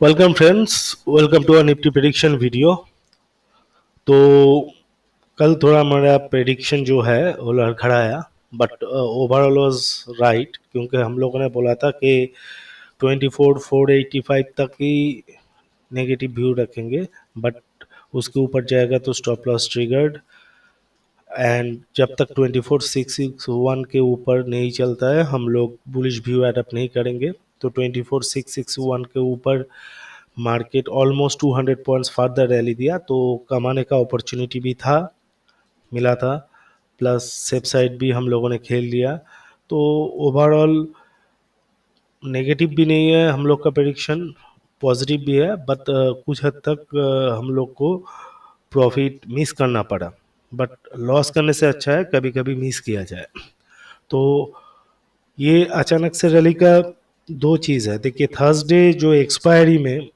Welcome friends, welcome to a Nifty prediction video. तो कल थोड़ा हमारा प्रेडिक्शन जो है वो लड़खड़ाया, बट ओवरऑल वाज राइट, क्योंकि हम लोगों ने बोला था कि 24,485 तक ही नेगेटिव व्यू रखेंगे, बट उसके ऊपर जाएगा तो स्टॉप लॉस ट्रिगर्ड। एंड जब तक 24,661 के ऊपर नहीं चलता है हम लोग बुलिश व्यू एडअप नहीं करेंगे। तो 24,661 के ऊपर market almost 200 points further rally दिया, तो कमाने का अपॉर्चुनिटी भी था, मिला था, प्लस सेफ साइड भी हम लोगों ने खेल लिया। तो ओवरऑल नेगेटिव भी नहीं है हम लोग का प्रेडिक्शन, पॉजिटिव भी है, बट कुछ हद तक हम लोग को प्रॉफिट मिस करना पड़ा। बट लॉस करने से अच्छा है कभी कभी मिस किया जाए। तो ये अचानक से रैली का दो चीज़ है। देखिए, थर्सडे जो एक्सपायरी में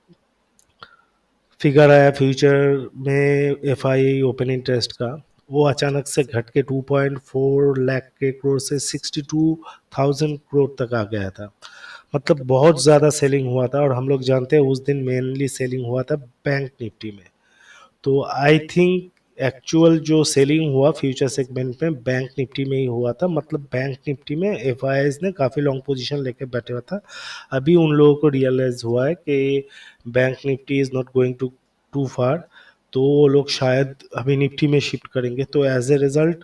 फिगर आया फ्यूचर में एफआई ओपन इंटरेस्ट का, वो अचानक से घट के 2.4 लाख के करोड़ से 62,000 करोड़ तक आ गया था। मतलब बहुत ज़्यादा सेलिंग हुआ था, और हम लोग जानते हैं उस दिन मेनली सेलिंग हुआ था बैंक निफ्टी में। तो आई थिंक एक्चुअल जो सेलिंग हुआ फ्यूचर सेगमेंट में बैंक निफ्टी में ही हुआ था। मतलब बैंक निफ्टी में एफ ने काफ़ी लॉन्ग पोजीशन लेके बैठे हुआ था। अभी उन लोगों को रियलाइज हुआ है कि bank Nifty is not going to to far, तो वो लोग शायद अभी निफ्टी में शिफ्ट करेंगे। तो एज ए रिजल्ट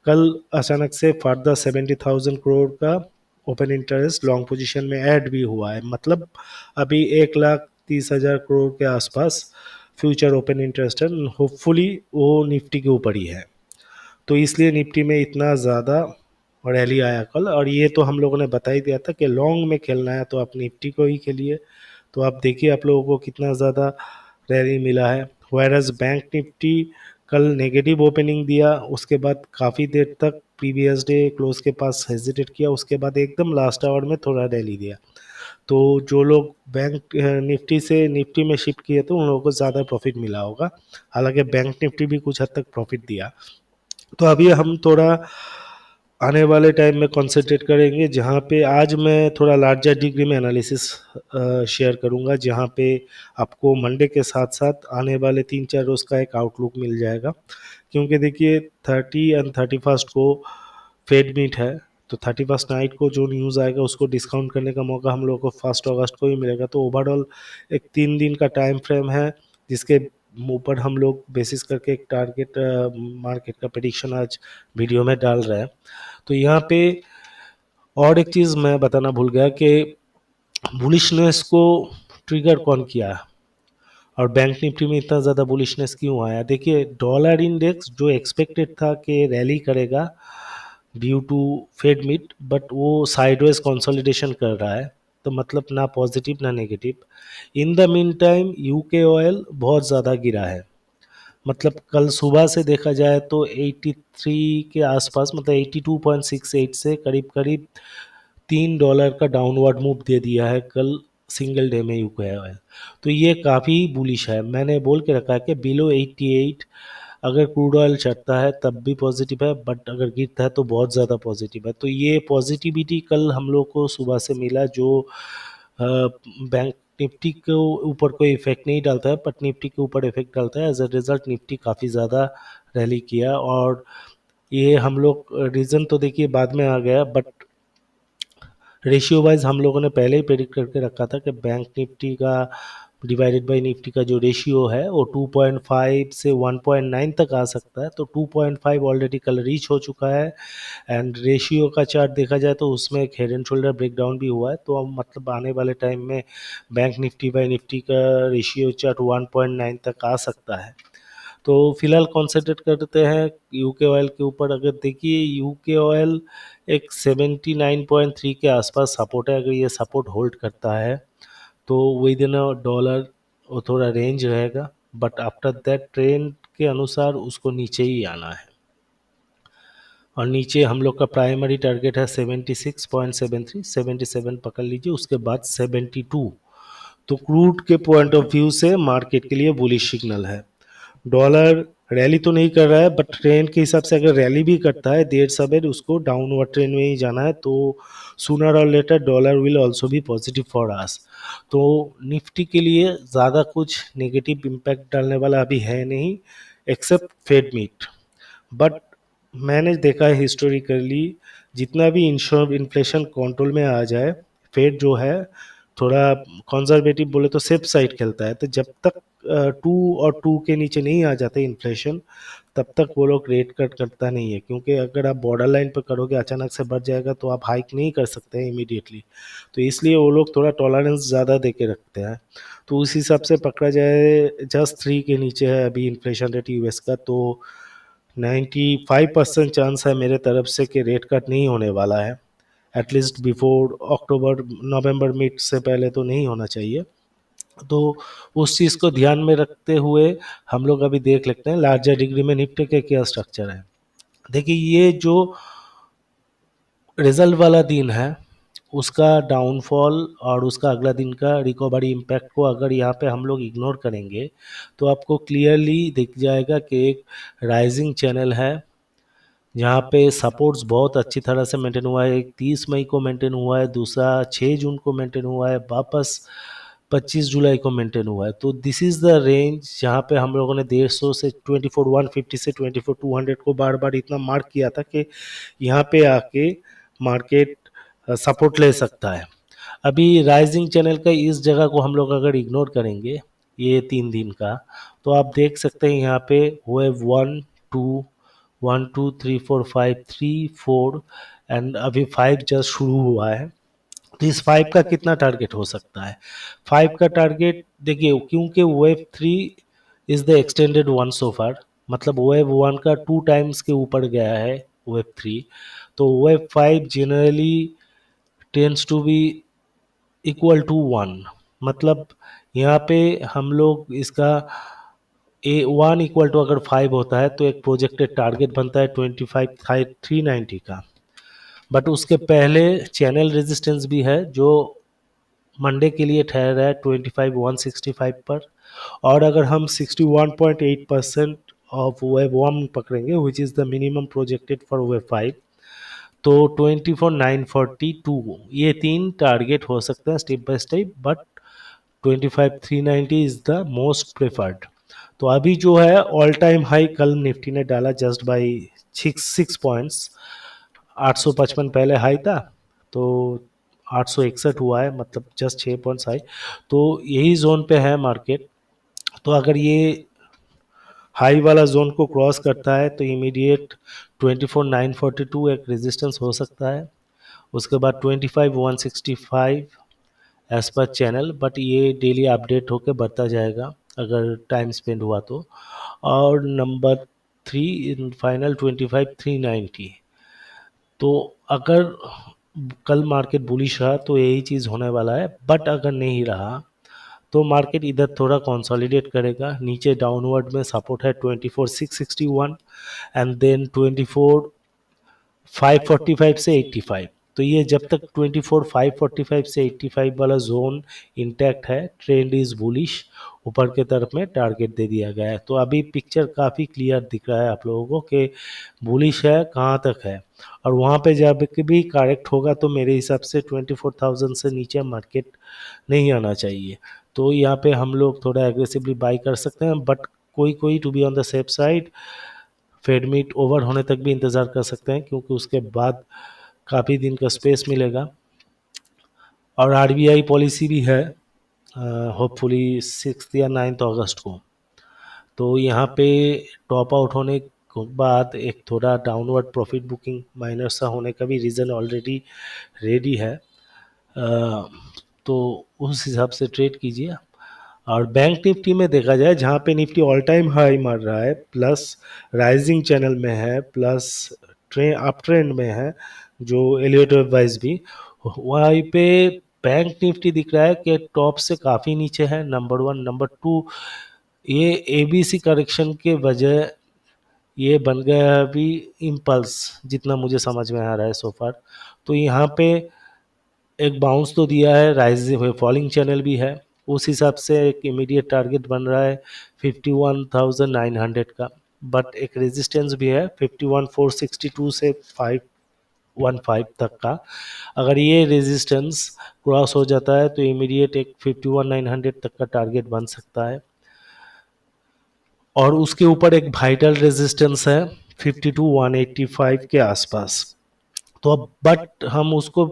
कल अचानक से फर्दर 70,000 करोड़ का ओपन इंटरेस्ट लॉन्ग पोजीशन में ऐड भी हुआ है। मतलब अभी 1,30,000 करोड़ के आसपास फ्यूचर ओपन इंटरेस्ट है। होपफुली वो निफ्टी के ऊपर ही है, तो इसलिए निफ्टी में इतना ज़्यादा रैली आया कल। और ये तो हम लोगों ने बता ही दिया था कि लॉन्ग में खेलना है तो आप निफ्टी को ही खेलिए। तो आप देखिए आप लोगों को कितना ज़्यादा रैली मिला है। वायरस बैंक निफ्टी कल नेगेटिव ओपनिंग दिया, उसके बाद काफ़ी देर तक प्रीवियस डे क्लोज के पास हेजिटेट किया, उसके बाद एकदम लास्ट आवर में थोड़ा रैली दिया। तो जो लोग बैंक निफ्टी से निफ्टी में शिफ्ट किए थे उन लोगों को ज़्यादा प्रॉफिट मिला होगा। हालांकि बैंक निफ्टी भी कुछ हद तक प्रॉफिट दिया। तो अभी हम थोड़ा आने वाले टाइम में कंसंट्रेट करेंगे, जहाँ पे आज मैं थोड़ा लार्जर डिग्री में एनालिसिस शेयर करूँगा, जहाँ पे आपको मंडे के साथ साथ आने वाले 3-4 रोज़ का एक आउटलुक मिल जाएगा। क्योंकि देखिए 30 और 31 को फेड मीट है, तो 31 नाइट को जो न्यूज़ आएगा उसको डिस्काउंट करने का मौका हम लोग को 1 अगस्त को ही मिलेगा। तो ओवरऑल एक 3 दिन का टाइम फ्रेम है, जिसके ऊपर हम लोग बेसिस करके एक टारगेट मार्केट का प्रेडिक्शन आज वीडियो में डाल रहे हैं। तो यहाँ पे और एक चीज़ मैं बताना भूल गया कि बुलिशनेस को ट्रिगर कौन किया और बैंक निफ्टी में इतना ज़्यादा बुलिशनेस क्यों आया। देखिए, डॉलर इंडेक्स जो एक्सपेक्टेड था कि रैली करेगा due to Fed meet, but वो साइडवेज कंसोलिडेशन कर रहा है। तो मतलब ना पॉजिटिव ना negative. In the meantime UK oil बहुत ज़्यादा गिरा है। मतलब कल सुबह से देखा जाए तो 83 के आसपास, मतलब 82.68 से करीब करीब $3 का डाउनवर्ड मूव दे दिया है कल सिंगल डे में यूके ऑयल। तो ये काफ़ी बुलिश है। मैंने बोल के रखा है कि बिलो 88 अगर क्रूड ऑयल चढ़ता है तब भी पॉजिटिव है, बट अगर गिरता है तो बहुत ज़्यादा पॉजिटिव है। तो ये पॉजिटिविटी कल हम लोग को सुबह से मिला, जो बैंक निफ्टी के ऊपर कोई इफेक्ट नहीं डालता है, बट निफ्टी के ऊपर इफेक्ट डालता है। एज अ रिजल्ट निफ्टी काफ़ी ज़्यादा रैली किया। और ये हम लोग रीज़न तो देखिए बाद में आ गया, बट रेशियो वाइज हम लोगों ने पहले ही प्रेडिक्ट करके रखा था कि बैंक निफ्टी का डिवाइडेड बाय निफ्टी का जो रेशियो है वो 2.5 से 1.9 तक आ सकता है। तो 2.5 ऑलरेडी कल रीच हो चुका है। एंड रेशियो का चार्ट देखा जाए तो उसमें एक हेड एंड शोल्डर ब्रेकडाउन भी हुआ है। तो अब मतलब आने वाले टाइम में बैंक निफ्टी बाय निफ्टी का रेशियो चार्ट 1.9 तक आ सकता है। तो फिलहाल कॉन्सेंट्रेट करते हैं यूके ऑयल के ऊपर। अगर देखिए यूके ऑयल एक 79.3 के आसपास सपोर्ट है, अगर ये सपोर्ट होल्ड करता है तो विद इन अ डॉलर वो थोड़ा रेंज रहेगा, बट आफ्टर दैट ट्रेंड के अनुसार उसको नीचे ही आना है। और नीचे हम लोग का प्राइमरी टारगेट है 76.73, 77 पकड़ लीजिए, उसके बाद 72। तो क्रूड के पॉइंट ऑफ व्यू से मार्केट के लिए बुलिश सिग्नल है। डॉलर रैली तो नहीं कर रहा है, बट ट्रेंड के हिसाब से अगर रैली भी करता है देर सवेर, उसको डाउनवर्ड ट्रेंड में ही जाना है, तो सूनर और later dollar will also be positive for us. तो निफ्टी के लिए ज़्यादा कुछ नेगेटिव इम्पैक्ट डालने वाला अभी है नहीं, एक्सेप्ट फेड मीट। बट मैंने देखा है हिस्टोरिकली, जितना भी इन्फ्लेशन कंट्रोल में आ जाए, फेड जो है थोड़ा कंजर्वेटिव बोले तो सेफ साइड खेलता है। तो जब तक 2 और 2 के नीचे नहीं आ जाते इन्फ्लेशन, तब तक वो लोग रेट कट करता नहीं है, क्योंकि अगर आप बॉर्डर लाइन पर करोगे अचानक से बढ़ जाएगा तो आप हाइक नहीं कर सकते हैं इमीडिएटली। तो इसलिए वो लोग थोड़ा टॉलरेंस ज़्यादा दे के रखते हैं। तो उस हिसाब से पकड़ा जाए, जस्ट 3 के नीचे है अभी इन्फ्लेशन रेट यूएस का, तो 95% चांस है मेरे तरफ से कि रेट कट नहीं होने वाला है, एटलीस्ट बिफोर अक्टूबर नवंबर मिड से पहले तो नहीं होना चाहिए। तो उस चीज़ को ध्यान में रखते हुए हम लोग अभी देख लेते हैं लार्जर डिग्री में निफ्टी के क्या स्ट्रक्चर है। देखिए, ये जो रिजल्ट वाला दिन है उसका डाउनफॉल और उसका अगला दिन का रिकवरी इम्पैक्ट को अगर यहाँ पे हम लोग इग्नोर करेंगे, तो आपको क्लियरली दिख जाएगा कि एक राइजिंग चैनल है जहाँ पे सपोर्ट्स बहुत अच्छी तरह से मेंटेन हुआ है। एक 30 मई को मेंटेन हुआ है, दूसरा 6 जून को मेंटेन हुआ है, वापस 25 जुलाई को मेंटेन हुआ है। तो दिस इज द रेंज जहाँ पे हम लोगों ने 150 से 24 150 से 24 200 को बार बार इतना मार्क किया था कि यहाँ पे आके मार्केट सपोर्ट ले सकता है। अभी राइजिंग चैनल का इस जगह को हम लोग अगर इग्नोर करेंगे, ये 3 दिन का, तो आप देख सकते हैं यहाँ पे वेव 1 2 1 2 3 4 5 3 4 एंड अभी 5 जस्ट शुरू हुआ है। तो इस 5 का कितना टारगेट हो सकता है? 5 का टारगेट देखिए, क्योंकि wave 3 is the extended one so far, मतलब वेव 1 का 2 टाइम्स के ऊपर गया है वेव 3। तो wave 5 generally tends to be equal to 1, मतलब यहाँ पे हम लोग इसका A1 अगर 5 होता है तो एक प्रोजेक्टेड टारगेट बनता है 25,390 का। बट उसके पहले चैनल रेजिस्टेंस भी है जो मंडे के लिए ठहर रहा है 25,165 पर। और अगर हम 61.8% ऑफ वेव 1 पकड़ेंगे, which is the minimum projected for wave 5, तो 24,942, ये 3 टारगेट हो सकते हैं step by step, but 25,390 is the most preferred. तो अभी जो है ऑल टाइम हाई कल निफ्टी ने डाला जस्ट बाई 6 पॉइंट्स। 855 पहले हाई था, तो 861 हुआ है, मतलब जस्ट 6 पॉइंट्स हाई। तो यही जोन पे है मार्केट। तो अगर ये हाई वाला जोन को क्रॉस करता है तो इमीडिएट 24,942 एक रेजिस्टेंस हो सकता है। उसके बाद 25,165 एज पर चैनल, बट ये डेली अपडेट होकर बढ़ता जाएगा अगर टाइम स्पेंड हुआ तो। और नंबर 3 इन फाइनल 25,390। तो अगर कल मार्केट बुलिश रहा तो यही चीज़ होने वाला है, बट अगर नहीं रहा तो मार्केट इधर थोड़ा कंसोलिडेट करेगा। नीचे डाउनवर्ड में सपोर्ट है 24,661 एंड देन 24,545 से 85। तो ये जब तक 24,545 से 85 वाला जोन इंटैक्ट है, ट्रेंड इज बुलिश, ऊपर के तरफ में टारगेट दे दिया गया है। तो अभी पिक्चर काफ़ी क्लियर दिख रहा है आप लोगों को कि बुलिश है कहाँ तक है। और वहाँ पे जब भी करेक्ट होगा तो मेरे हिसाब से 24,000 से नीचे मार्केट नहीं आना चाहिए। तो यहाँ पे हम लोग थोड़ा एग्रेसिवली बाई कर सकते हैं, बट कोई कोई to be on the safe side Fed meet over होने तक भी इंतज़ार कर सकते हैं, क्योंकि उसके बाद काफ़ी दिन का स्पेस मिलेगा। और आरबीआई पॉलिसी भी है होपफुली 6 या 9 अगस्त को। तो यहाँ पे टॉप आउट होने के बाद एक थोड़ा डाउनवर्ड प्रॉफिट बुकिंग माइनस सा होने का भी रीज़न ऑलरेडी रेडी है। तो उस हिसाब से ट्रेड कीजिए। और बैंक निफ्टी में देखा जाए, जहाँ पे निफ्टी ऑल टाइम हाई मार रहा है, प्लस राइजिंग चैनल में है, प्लस अप ट्रेंड में है, जो एलिवेटर वाइज भी, वहीं पे बैंक निफ्टी दिख रहा है कि टॉप से काफ़ी नीचे है। नंबर 1, नंबर 2, ये एबीसी करेक्शन के वजह ये बन गया है अभी इम्पल्स, जितना मुझे समझ में आ रहा है सो फार। तो यहाँ पे एक बाउंस तो दिया है, राइजिंग फॉलिंग चैनल भी है, उस हिसाब से एक इमीडिएट टारगेट बन रहा है 51,900 का। बट एक रेजिस्टेंस भी है 51,462 से 515 तक का। अगर ये रेजिस्टेंस क्रॉस हो जाता है तो इमीडिएट एक 51,900 तक का टारगेट बन सकता है। और उसके ऊपर एक वाइटल रेजिस्टेंस है 52,185 के आसपास। तो अब बट हम उसके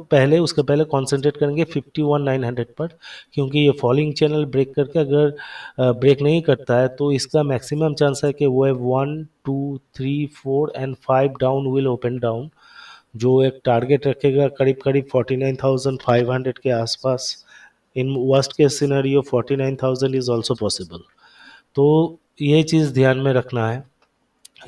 पहले कंसंट्रेट करेंगे 51,900 पर, क्योंकि ये फॉलिंग चैनल ब्रेक करके अगर ब्रेक नहीं करता है तो इसका मैक्सिमम चांस है कि वो 1 2 3 4 and 5 down will open down, जो एक टारगेट रखेगा करीब करीब 49,500 के आसपास। In worst case scenario 49,000 is also possible. तो ये चीज़ ध्यान में रखना है।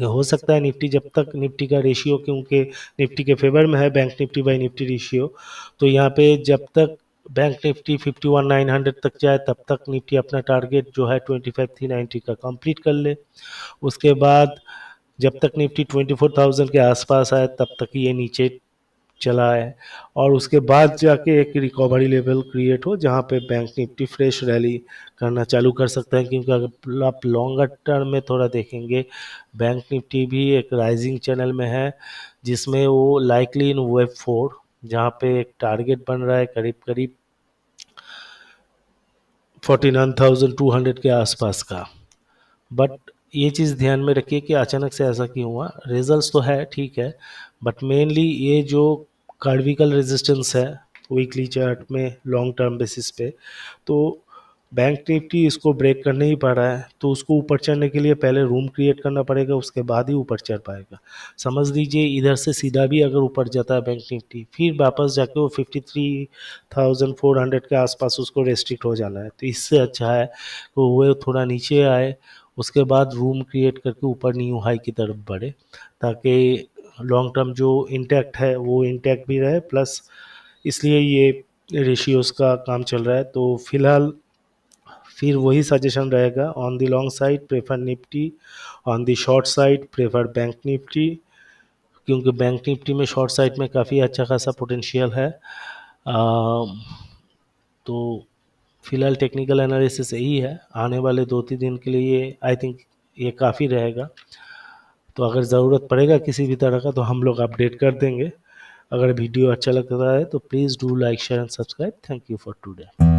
हो सकता है निफ्टी, जब तक निफ्टी का रेशियो, क्योंकि निफ्टी के फेवर में है bank Nifty by Nifty ratio, तो यहाँ पे जब तक बैंक निफ्टी 51,900 तक जाए तब तक निफ्टी अपना टारगेट जो है 25,390 का कंप्लीट कर ले। उसके बाद जब तक निफ्टी 24,000 के आसपास आए तब तक ये नीचे चला है, और उसके बाद जाके एक रिकवरी लेवल क्रिएट हो जहाँ पे बैंक निफ्टी फ्रेश रैली करना चालू कर सकता है। क्योंकि अगर आप लॉन्गर टर्म में थोड़ा देखेंगे, बैंक निफ्टी भी एक राइजिंग चैनल में है, जिसमें वो लाइकली इन वेब 4 जहाँ पे एक टारगेट बन रहा है करीब करीब 49,200 के आसपास का। बट ये चीज़ ध्यान में रखिए कि अचानक से ऐसा क्यों हुआ। रिजल्ट्स तो है ठीक है, बट मेनली ये जो कार्विकल रेजिस्टेंस है वीकली चार्ट में लॉन्ग टर्म बेसिस पे, तो बैंक निफ्टी इसको ब्रेक कर नहीं पा रहा है, तो उसको ऊपर चढ़ने के लिए पहले रूम क्रिएट करना पड़ेगा, उसके बाद ही ऊपर चढ़ पाएगा। समझ लीजिए इधर से सीधा भी अगर ऊपर जाता है बैंक निफ्टी, फिर वापस जाके वो 53,400 के आसपास उसको रेस्ट्रिक्ट हो जाना है। तो इससे अच्छा है तो वो थोड़ा नीचे आए, उसके बाद रूम क्रिएट करके ऊपर न्यू हाई की तरफ बढ़े, ताकि लॉन्ग टर्म जो इंटैक्ट है वो इंटैक्ट भी रहे, प्लस इसलिए ये रेशियोज का काम चल रहा है। तो फिलहाल फिर वही सजेशन रहेगा, on the long side prefer Nifty, on the short side prefer bank Nifty, क्योंकि बैंक निफ्टी में शॉर्ट साइड में काफ़ी अच्छा खासा पोटेंशियल है। तो फिलहाल टेक्निकल एनालिसिस यही है, आने वाले 2-3 दिन के लिए ये आई थिंक ये काफ़ी रहेगा। तो अगर ज़रूरत पड़ेगा किसी भी तरह का तो हम लोग अपडेट कर देंगे। अगर वीडियो अच्छा लगता है तो please do like share and subscribe. Thank you for today.